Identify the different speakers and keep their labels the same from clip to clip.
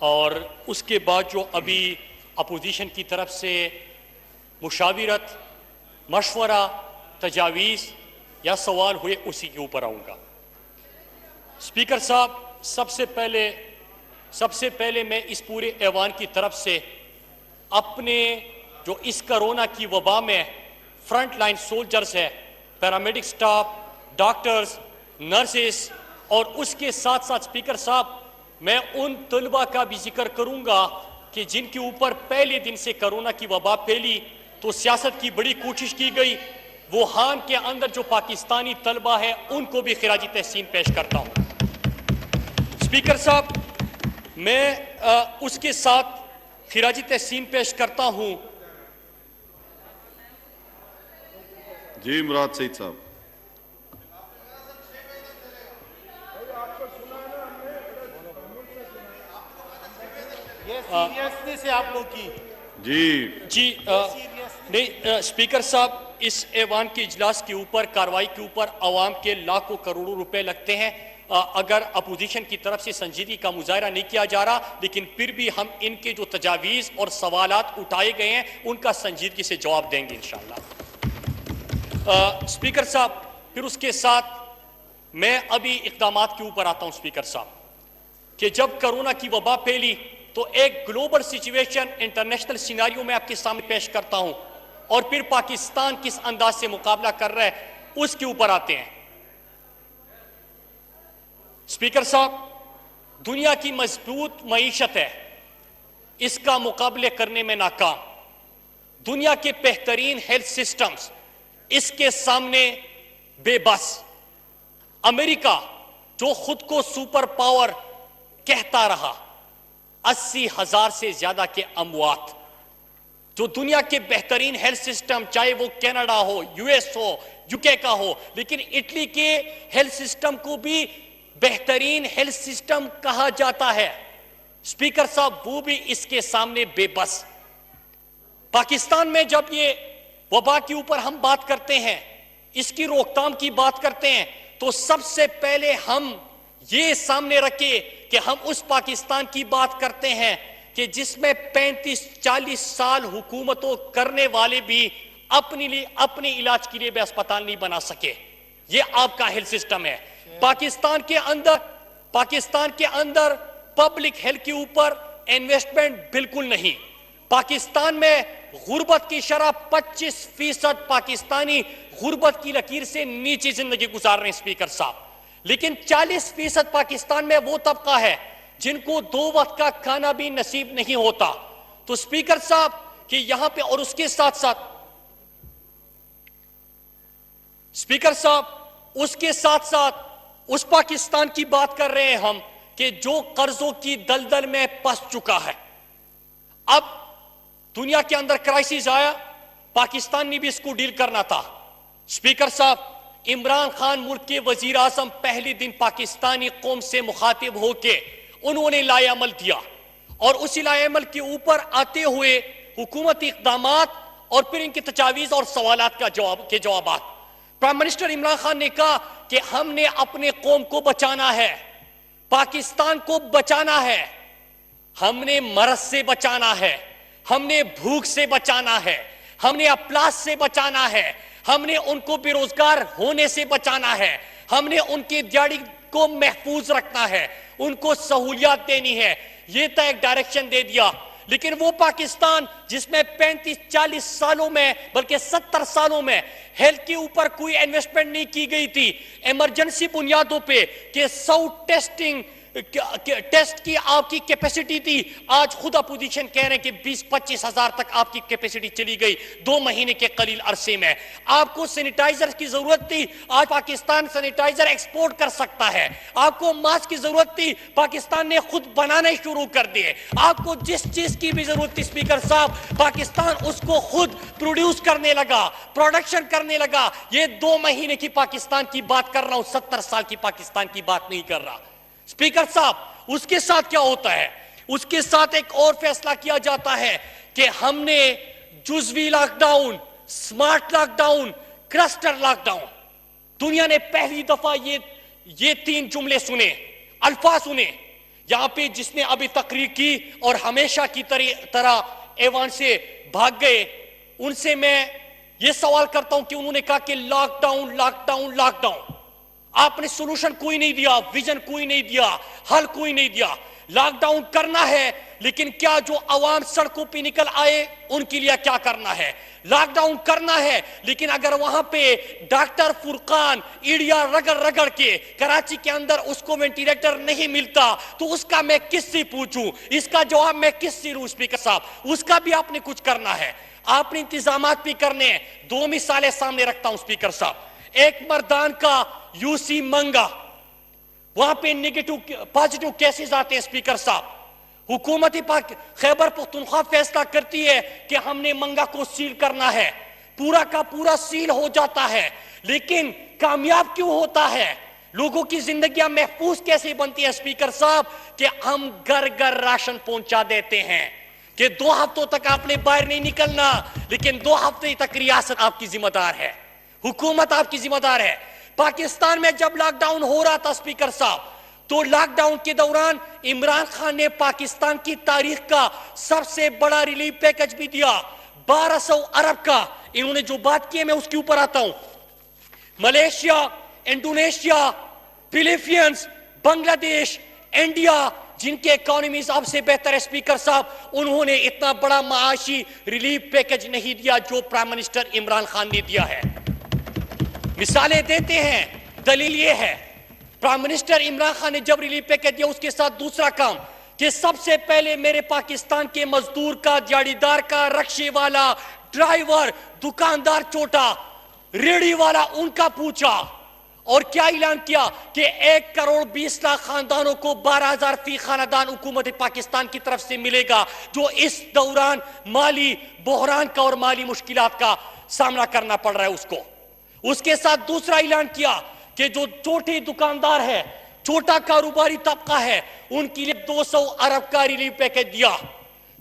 Speaker 1: اور اس کے بعد جو ابھی اپوزیشن کی طرف سے مشاورت، مشورہ، تجاویز یا سوال ہوئے اسی کے اوپر آؤں گا۔ اسپیکر صاحب، سب سے پہلے میں اس پورے ایوان کی طرف سے اپنے جو اس کرونا کی وبا میں فرنٹ لائن سولجرز ہے، پیرامیڈک سٹاف، ڈاکٹرز، نرسز، اور اس کے ساتھ ساتھ اسپیکر صاحب میں ان طلبہ کا بھی ذکر کروں گا کہ جن کے اوپر پہلے دن سے کرونا کی وبا پھیلی تو سیاست کی بڑی کوشش کی گئی۔ ووہان کے اندر جو پاکستانی طلبہ ہیں ان کو بھی خراج تحسین پیش کرتا ہوں۔ اسپیکر صاحب، میں اس کے ساتھ خراج تحسین پیش کرتا ہوں۔
Speaker 2: جی مراد سعید صاحب۔
Speaker 3: یہ سیریسنس ہے آپ لوگ کی۔
Speaker 1: جی نہیں اسپیکر صاحب، اس ایوان کے اجلاس کے اوپر، کاروائی کے اوپر عوام کے لاکھوں کروڑوں روپے لگتے ہیں۔ اگر اپوزیشن کی طرف سے سنجیدگی کا مظاہرہ نہیں کیا جا رہا، لیکن پھر بھی ہم ان کے جو تجاویز اور سوالات اٹھائے گئے ہیں ان کا سنجیدگی سے جواب دیں گے انشاءاللہ۔ اسپیکر صاحب، پھر اس کے ساتھ میں ابھی اقدامات کے اوپر آتا ہوں اسپیکر صاحب، کہ جب کرونا کی وبا پھیلی تو ایک گلوبل سچویشن، انٹرنیشنل سیناریو میں آپ کے سامنے پیش کرتا ہوں، اور پھر پاکستان کس انداز سے مقابلہ کر رہا ہے اس کے اوپر آتے ہیں۔ اسپیکر صاحب، دنیا کی مضبوط معیشت ہے، اس کا مقابلے کرنے میں ناکام۔ دنیا کے بہترین ہیلتھ سسٹمز اس کے سامنے بے بس۔ امریکہ جو خود کو سپر پاور کہتا رہا، 80,000 سے زیادہ کے اموات۔ جو دنیا کے بہترین ہیلتھ سسٹم، چاہے وہ Canada who, U S who, you کے کا ہو، لیکن اٹلی کے ہیلتھ سسٹم کو بھی بہترین ہیلتھ سسٹم کہا جاتا ہے۔ اسپیکر صاحب، وہ بھی اس کے سامنے بے بس۔ پاکستان میں جب یہ وبا کے اوپر ہم بات کرتے ہیں، اس کی روک تھام کی بات کرتے ہیں، تو سب سے پہلے ہم یہ سامنے رکھے کہ ہم اس پاکستان کی بات کرتے ہیں کہ جس میں 35-40 سال حکومتوں کرنے والے بھی اپنے علاج کے لیے بھی اسپتال نہیں بنا سکے۔ یہ آپ کا ہیلتھ سسٹم ہے۔ پاکستان کے اندر پبلک ہیلتھ کے اوپر انویسٹمنٹ بالکل نہیں۔ پاکستان میں غربت کی شرح 25% پاکستانی غربت کی لکیر سے نیچے زندگی گزار رہے ہیں اسپیکر صاحب، لیکن 40% پاکستان میں وہ طبقہ ہے جن کو 2 وقت کا کھانا بھی نصیب نہیں ہوتا۔ تو اسپیکر صاحب کہ یہاں پہ، اور اس کے ساتھ ساتھ اسپیکر صاحب اس کے ساتھ ساتھ اس پاکستان کی بات کر رہے ہیں ہم کہ جو قرضوں کی دلدل میں پس چکا ہے۔ اب دنیا کے اندر کرائسس آیا، پاکستان نے بھی اس کو ڈیل کرنا تھا۔ اسپیکر صاحب، عمران خان ملک کے وزیر اعظم پہلے دن پاکستانی قوم سے مخاطب ہو کے انہوں نے لائحہ عمل دیا، اور اسی لائحہ عمل کے اوپر آتے ہوئے حکومتی اقدامات اور پھر ان کی تجاویز اور سوالات کے جوابات، پرائم منسٹر عمران خان نے کہا کہ ہم نے اپنے قوم کو بچانا ہے، پاکستان کو بچانا ہے، ہم نے مرض سے بچانا ہے، ہم نے بھوک سے بچانا ہے، ہم نے افلاس سے بچانا ہے، ہم نے ان کو بے روزگار ہونے سے بچانا ہے، ہم نے ان کی دیہڑی کو محفوظ رکھنا ہے، ان کو سہولیات دینی ہے۔ یہ تو ایک ڈائریکشن دے دیا، لیکن وہ پاکستان جس میں 35-40 سالوں میں بلکہ 70 سالوں میں ہیلتھ کے اوپر کوئی انویسٹمنٹ نہیں کی گئی تھی، ایمرجنسی بنیادوں پہ کہ 100 ٹیسٹ کی آپ کی کیپیسٹی تھی، آج خود اپوزیشن کہہ رہے ہیں کہ 20-25 ہزار تک آپ کی کیپیسٹی چلی گئی 2 مہینے کے قلیل عرصے میں۔ آپ کو سینیٹائزر کی ضرورت تھی، آج پاکستان سینیٹائزر ایکسپورٹ کر سکتا ہے۔ آپ کو ماسک کی ضرورت تھی، پاکستان نے خود بنانے شروع کر دیے۔ آپ کو جس چیز کی بھی ضرورت تھی اسپیکر صاحب، پاکستان اس کو خود پروڈیوس کرنے لگا، پروڈکشن کرنے لگا۔ یہ 2 مہینے کی پاکستان کی بات کر رہا ہوں، 70 سال کی پاکستان کی بات نہیں کر رہا۔ اسپیکر صاحب، اس کے ساتھ کیا ہوتا ہے؟ اس کے ساتھ ایک اور فیصلہ کیا جاتا ہے کہ ہم نے جزوی lockdown, smart lockdown, cluster lockdown, دنیا نے پہلی دفعہ یہ 3 جملے سنے، الفاظ سنے۔ یہاں پہ جس نے ابھی تقریر کی اور ہمیشہ کی طرح ایوان سے بھاگ گئے، ان سے میں یہ سوال کرتا ہوں کہ انہوں نے کہا کہ lockdown lockdown lockdown, آپ نے سولوشن کوئی نہیں دیا، ویژن کوئی نہیں دیا، حل کوئی نہیں دیا۔ لاک ڈاؤن کرنا ہے لیکن کیا جو عوام سڑکوں پہ نکل آئے ان کے لیے کیا کرنا ہے؟ لاک ڈاؤن کرنا ہے لیکن اگر وہاں پہ ڈاکٹر فرقان ایڑیا رگڑ رگڑ کے کراچی کے اندر اس کو وینٹیلیٹر نہیں ملتا تو اس کا میں کس سے پوچھوں؟ اس کا جواب میں کس سے لوں؟ اسپیکر صاحب اس کا بھی آپ نے کچھ کرنا ہے، آپ نے انتظامات بھی کرنے ہیں۔ دو مثالیں سامنے رکھتا ہوں اسپیکر صاحب، ایک مردان کا یو سی منگا، وہاں پہ پازیٹیو کیسز آتے ہیں اسپیکر صاحب، حکومت خیبر پختونخوا فیصلہ کرتی ہے کہ ہم نے منگا کو سیل کرنا ہے، پورا کا پورا سیل ہو جاتا ہے، لیکن کامیاب کیوں ہوتا ہے؟ لوگوں کی زندگیاں محفوظ کیسے بنتی ہیں اسپیکر صاحب؟ کہ ہم گھر گھر راشن پہنچا دیتے ہیں کہ 2 ہفتوں تک آپ نے باہر نہیں نکلنا، لیکن 2 ہفتے تک ریاست آپ کی ذمہ دار ہے، حکومت آپ کی ذمہ دار ہے۔ پاکستان میں جب لاک ڈاؤن ہو رہا تھا اسپیکر صاحب، تو لاک ڈاؤن کے دوران عمران خان نے پاکستان کی تاریخ کا سب سے بڑا ریلیف پیکج بھی دیا، 1200 ارب کا۔ انہوں نے جو بات کی ہے میں اس کے اوپر آتا ہوں۔ ملیشیا، انڈونیشیا، فلیپینز، بنگلہ دیش، انڈیا، جن کے اکانومیز آپ سے بہتر ہے اسپیکر صاحب، انہوں نے اتنا بڑا معاشی ریلیف پیکج نہیں دیا جو پرائم منسٹر عمران خان نے دیا ہے۔ مثالیں دیتے ہیں، دلیل یہ ہے پرائم منسٹر عمران خان نے جب ریلیف پیکج دیا، اس کے ساتھ دوسرا کام کہ سب سے پہلے میرے پاکستان کے مزدور کا، دیہڑی دار کا، رکشے والا، ڈرائیور، دکاندار چھوٹا، ریڑھی والا، ان کا پوچھا اور کیا اعلان کیا کہ 1 کروڑ 20 لاکھ خاندانوں کو 12,000 فی خاندان حکومت پاکستان کی طرف سے ملے گا جو اس دوران مالی بحران کا اور مالی مشکلات کا سامنا کرنا پڑ رہا ہے اس کو۔ اس کے ساتھ دوسرا اعلان کیا کہ جو چھوٹے دکاندار ہے، چھوٹا کاروباری طبقہ ہے، ان کے لیے 200 ارب کا ریلیف پیکج دیا۔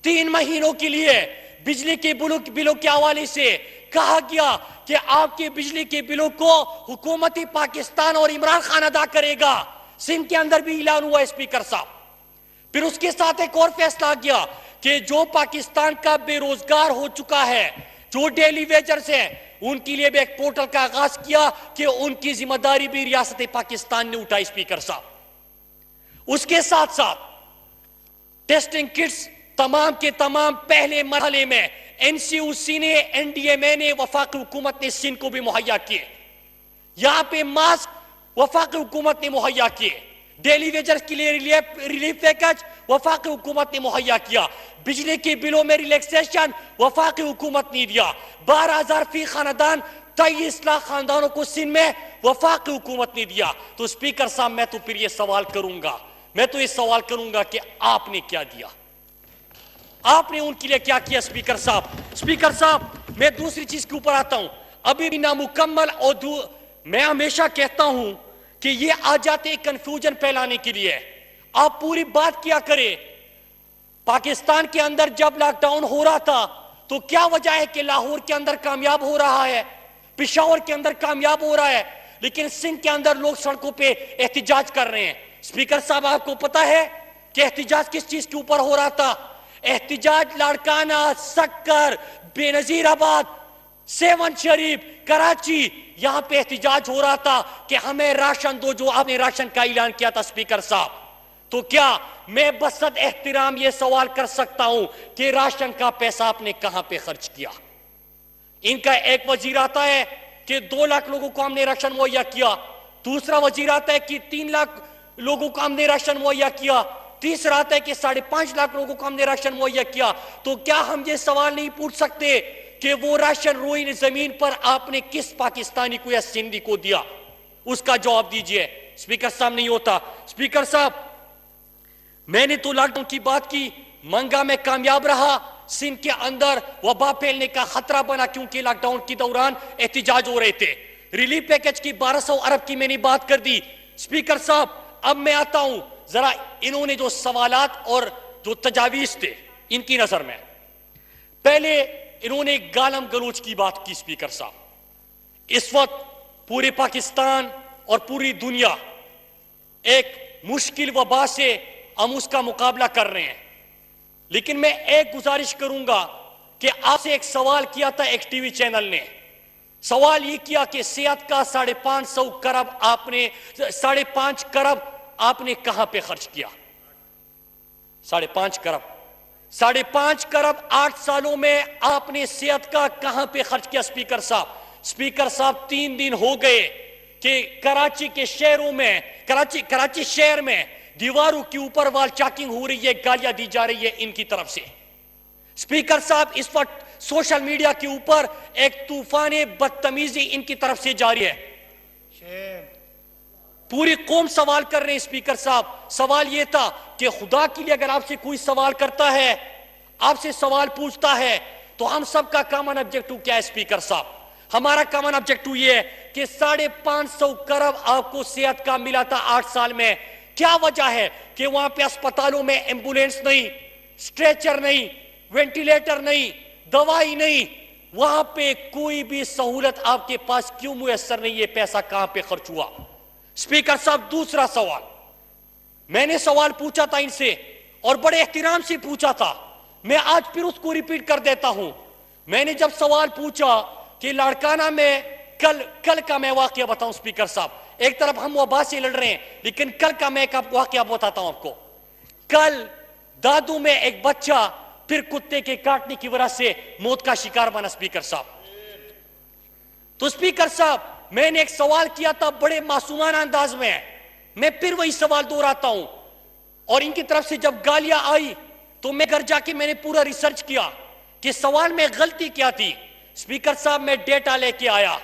Speaker 1: 3 مہینوں کے لیے بجلی کے بلوں کے حوالے سے کہا گیا کہ آپ کے بجلی کے بلوں کو حکومت پاکستان اور عمران خان ادا کرے گا۔ سندھ کے اندر بھی اعلان ہوا اسپیکر صاحب۔ پھر اس کے ساتھ ایک اور فیصلہ گیا کہ جو پاکستان کا بے روزگار ہو چکا ہے، جو ڈیلی ویجرز ہیں، ان کے لیے بھی ایک پورٹل کا آغاز کیا کہ ان کی ذمہ داری بھی ریاست پاکستان نے اٹھائی اسپیکر صاحب۔ اس کے ساتھ ساتھ ٹیسٹنگ کٹس تمام کے تمام پہلے مرحلے میں این سی او سی نے، این ڈی ایم اے نے، وفاقی حکومت نے سندھ کو بھی مہیا کیے۔ یہاں پہ ماسک وفاقی حکومت نے مہیا کیے، ڈیلی ویجرز کے لیے ریلیف پیکج وفاقی حکومت نے مہیا کیا، بجلی کے بلوں میں ریلیکسیشن وفاقی حکومت نے دیا، 12,000 فی خاندان 23 لاکھ خاندانوں کو سندھ میں وفاقی حکومت نے دیا۔ تو اسپیکر صاحب میں تو پھر یہ سوال کروں گا کہ آپ نے کیا دیا؟ آپ نے ان کے لیے کیا کیا اسپیکر صاحب؟ اسپیکر صاحب میں دوسری چیز کے اوپر آتا ہوں، ابھی بھی نامکمل اور میں ہمیشہ کہتا ہوں کہ یہ آ جاتے کنفیوژن پھیلانے کے لیے، آپ پوری بات کیا کرے۔ پاکستان کے اندر جب لاک ڈاؤن ہو رہا تھا تو کیا وجہ ہے کہ لاہور کے اندر کامیاب ہو رہا ہے، پشاور کے اندر کامیاب ہو رہا ہے، لیکن سندھ کے اندر لوگ سڑکوں پہ احتجاج کر رہے ہیں؟ اسپیکر صاحب آپ کو پتا ہے کہ احتجاج کس چیز کے اوپر ہو رہا تھا؟ احتجاج لاڑکانہ، سکر، بے نظیر آباد، 7 شریف، کراچی، یہاں پہ احتجاج ہو رہا تھا کہ ہمیں راشن دو، جو آپ نے راشن کا اعلان کیا تھا اسپیکر صاحب۔ تو کیا میں بصد احترام یہ سوال کر سکتا ہوں کہ راشن کا پیسہ آپ نے کہاں پہ خرچ کیا؟ ان کا ایک وزیر آتا ہے کہ 2 لاکھ لوگوں کو ہم نے راشن مہیا کیا، دوسرا وزیر آتا ہے کہ 3 لاکھ لوگوں کو ہم نے راشن مہیا کیا، تیسرا آتا ہے کہ 5.5 لاکھ لوگوں کو ہم نے راشن مہیا کیا۔ تو کیا ہم یہ سوال نہیں پوچھ سکتے کہ وہ راشن روئی زمین پر آپ نے کس پاکستانی کو یا سندھی کو دیا؟ اس کا جواب دیجئے۔ اسپیکر صاحب نہیں ہوتا۔ اسپیکر صاحب میں نے تو لاک ڈاؤن کی بات کی، منگا میں کامیاب رہا، سندھ کے اندر وبا پھیلنے کا خطرہ بنا کیونکہ لاک ڈاؤن کے دوران احتجاج ہو رہے تھے۔ ریلیف پیکج کی 1200 ارب کی میں نے بات کر دی۔ اسپیکر صاحب اب میں آتا ہوں ذرا انہوں نے جو سوالات اور جو تجاویز تھے ان کی نظر میں، پہلے انہوں نے گالم گلوچ کی بات کی۔ اسپیکر صاحب اس وقت پورے پاکستان اور پوری دنیا ایک مشکل وبا سے ہم اس کا مقابلہ کر رہے ہیں. لیکن میں ایک گزارش کروں گا کہ آپ سے ایک سوال کیا تھا ایک ٹی وی چینل نے. سوال یہ کیا کہ صحت کا 550 کرب آپ نے 5.5 کرب آپ نے کہاں پہ خرچ کیا؟ 5.5 کرب 5.5 کرب 8 سالوں میں آپ نے صحت کا کہاں پہ خرچ کیا؟ اسپیکر صاحب 3 دن ہو گئے کہ کراچی کے شہروں میں کراچی شہر میں دیواروں کے اوپر وال چاکنگ ہو رہی ہے, گالیاں دی جا رہی ہے ان کی طرف سے. اسپیکر صاحب اس وقت سوشل میڈیا کے اوپر ایک طوفان بدتمیزی ان کی طرف سے جاری ہے. پوری قوم سوال کر رہے ہیں. اسپیکر صاحب سوال یہ تھا کہ خدا کے لیے اگر آپ سے کوئی سوال کرتا ہے, آپ سے سوال پوچھتا ہے, تو ہم سب کا کامن آبجیکٹو کیا ہے؟ اسپیکر صاحب ہمارا کامن آبجیکٹو یہ ہے کہ 550 کرب آپ کو صحت کا ملا تھا 8 سال میں. کیا وجہ ہے کہ وہاں پہ اسپتالوں میں ایمبولینس نہیں, سٹریچر نہیں, وینٹیلیٹر نہیں, دوائی نہیں, وہاں پہ کوئی بھی سہولت آپ کے پاس کیوں میسر نہیں؟ یہ پیسہ کہاں پہ خرچ ہوا؟ اسپیکر صاحب دوسرا سوال میں نے سوال پوچھا تھا ان سے اور بڑے احترام سے پوچھا تھا, میں آج پھر اس کو ریپیٹ کر دیتا ہوں. میں نے جب سوال پوچھا کہ لاڑکانہ میں کل کا میں واقعہ بتاؤں اسپیکر صاحب, ایک طرف ہم وبا سے لڑ رہے ہیں لیکن کل کا میں ایک واقعہ بتاتا ہوں آپ کو. کل دادو میں ایک بچہ پھر کتے کے کاٹنے کی وجہ سے موت کا شکار بنا. اسپیکر صاحب تو اسپیکر صاحب میں نے ایک سوال کیا تھا بڑے معصومانہ انداز میں پھر وہی سوال دہراتا ہوں, اور ان کی طرف سے جب گالیاں آئی تو میں گھر جا کے میں نے پورا ریسرچ کیا کہ سوال میں غلطی کیا تھی. اسپیکر صاحب میں ڈیٹا لے کے آیا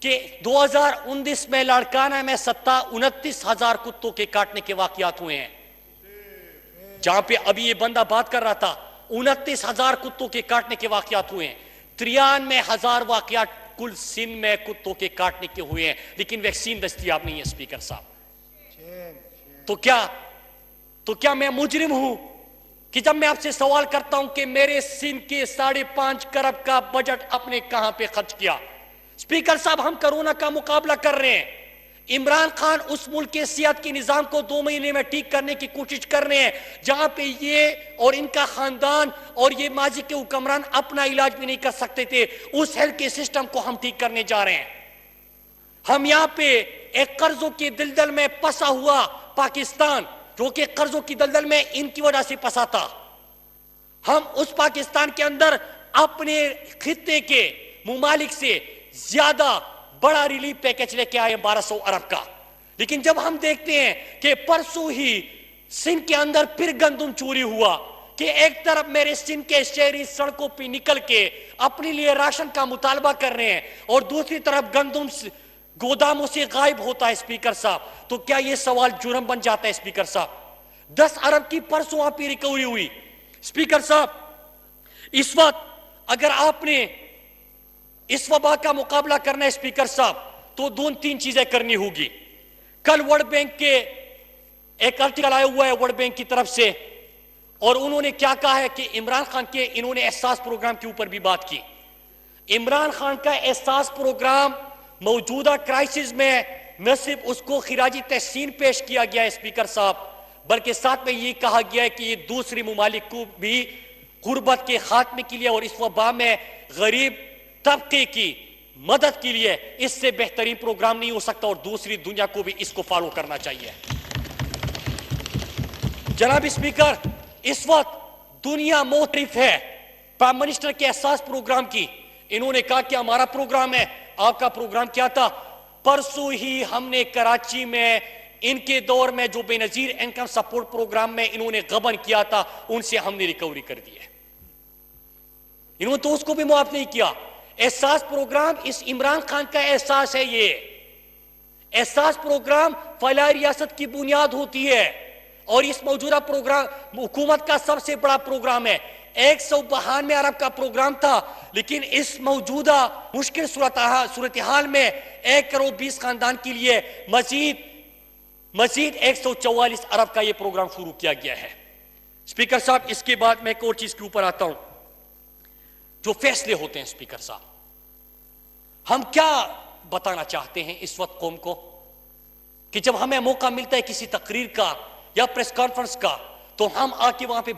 Speaker 1: کہ 2019 میں لاڑکانہ میں 29,000 کتوں کے کاٹنے کے واقعات ہوئے ہیں. جہاں پہ ابھی یہ بندہ بات کر رہا تھا 29,000 کتوں کے کاٹنے کے واقعات ہوئے ہیں. 93,000 واقعات کل سندھ میں کتوں کے کاٹنے کے ہوئے ہیں, لیکن ویکسین دستیاب نہیں ہے. اسپیکر صاحب تو کیا میں مجرم ہوں کہ جب میں آپ سے سوال کرتا ہوں کہ میرے سندھ کے 5.5 کرب کا بجٹ اپنے کہاں پہ خرچ کیا؟ اسپیکر صاحب ہم کرونا کا مقابلہ کر رہے ہیں. عمران خان اس ملک کے صحت کے نظام کو 2 مہینے میں ٹھیک کرنے کی کوشش کر رہے ہیں, جہاں پہ یہ اور ان کا خاندان اور یہ ماضی کے حکمران اپنا علاج بھی نہیں کر سکتے تھے. اس ہیلتھ کے سسٹم کو ہم ٹھیک کرنے جا رہے ہیں. ہم یہاں پہ ایک قرضوں کی دلدل میں پسا ہوا پاکستان, جو کہ قرضوں کی دلدل میں ان کی وجہ سے پسا تھا, ہم اس پاکستان کے اندر اپنے خطے کے ممالک سے زیادہ بڑا ریلیف پیکج لے کے آئے 1200 ارب کا. لیکن جب ہم دیکھتے ہیں کہ پرسوں ہی سندھ کے اندر پھر گندم چوری ہوا کہ ایک طرف میرے سندھ کے شہری سڑکوں پہ نکل کے اپنے لیے راشن کا مطالبہ کر رہے ہیں اور دوسری طرف گندم گوداموں سے غائب ہوتا ہے. اسپیکر صاحب تو کیا یہ سوال جرم بن جاتا ہے؟ اسپیکر صاحب 10 ارب کی پرسوں آپ کی ریکوری ہوئی. اسپیکر صاحب اس وقت اگر آپ نے اس وبا کا مقابلہ کرنا ہے اسپیکر صاحب تو 2-3 چیزیں کرنی ہوگی. کل ورلڈ بینک کے ایک آرٹیکل آیا ہوا ہے ورلڈ بینک کی طرف سے, اور انہوں نے کیا کہا ہے کہ عمران خان کے انہوں نے احساس پروگرام کے اوپر بھی بات کی. عمران خان کا احساس پروگرام موجودہ کرائسس میں نہ صرف اس کو خراجی تحسین پیش کیا گیا ہے اسپیکر صاحب, بلکہ ساتھ میں یہ کہا گیا ہے کہ یہ دوسری ممالک کو بھی غربت کے خاتمے کے لیے اور اس وبا میں غریب طبقے کی مدد کے لیے اس سے بہترین پروگرام نہیں ہو سکتا, اور دوسری دنیا کو بھی اس کو فالو کرنا چاہیے. جناب اسپیکر اس وقت دنیا معترف ہے پرائم منسٹر کے احساس پروگرام کی. انہوں نے کہا کہ ہمارا پروگرام ہے, آپ کا پروگرام کیا تھا؟ پرسوں ہی ہم نے کراچی میں ان کے دور میں جو بے نظیر انکم سپورٹ پروگرام میں انہوں نے غبن کیا تھا ان سے ہم نے ریکوری کر دی ہے. انہوں نے تو اس کو بھی معاف نہیں کیا. احساس پروگرام اس عمران خان کا احساس ہے. یہ احساس پروگرام فلاحی ریاست کی بنیاد ہوتی ہے اور اس موجودہ پروگرام حکومت کا سب سے بڑا پروگرام ہے. 192 ارب کا پروگرام تھا, لیکن اس موجودہ مشکل صورتحال میں 1 کروڑ 20 خاندان کے لیے مزید 144 ارب کا یہ پروگرام شروع کیا گیا ہے. اسپیکر صاحب اس کے بعد میں ایک اور چیز کے اوپر آتا ہوں, جو فیصلے ہوتے ہیں. اسپیکر صاحب ہم کیا بتانا چاہتے ہیں اس وقت قوم کو کہ جب ہمیں موقع ملتا ہے کسی تقریر کا یا پریس کانفرنس کا تو ہم آ کے وہاں پہ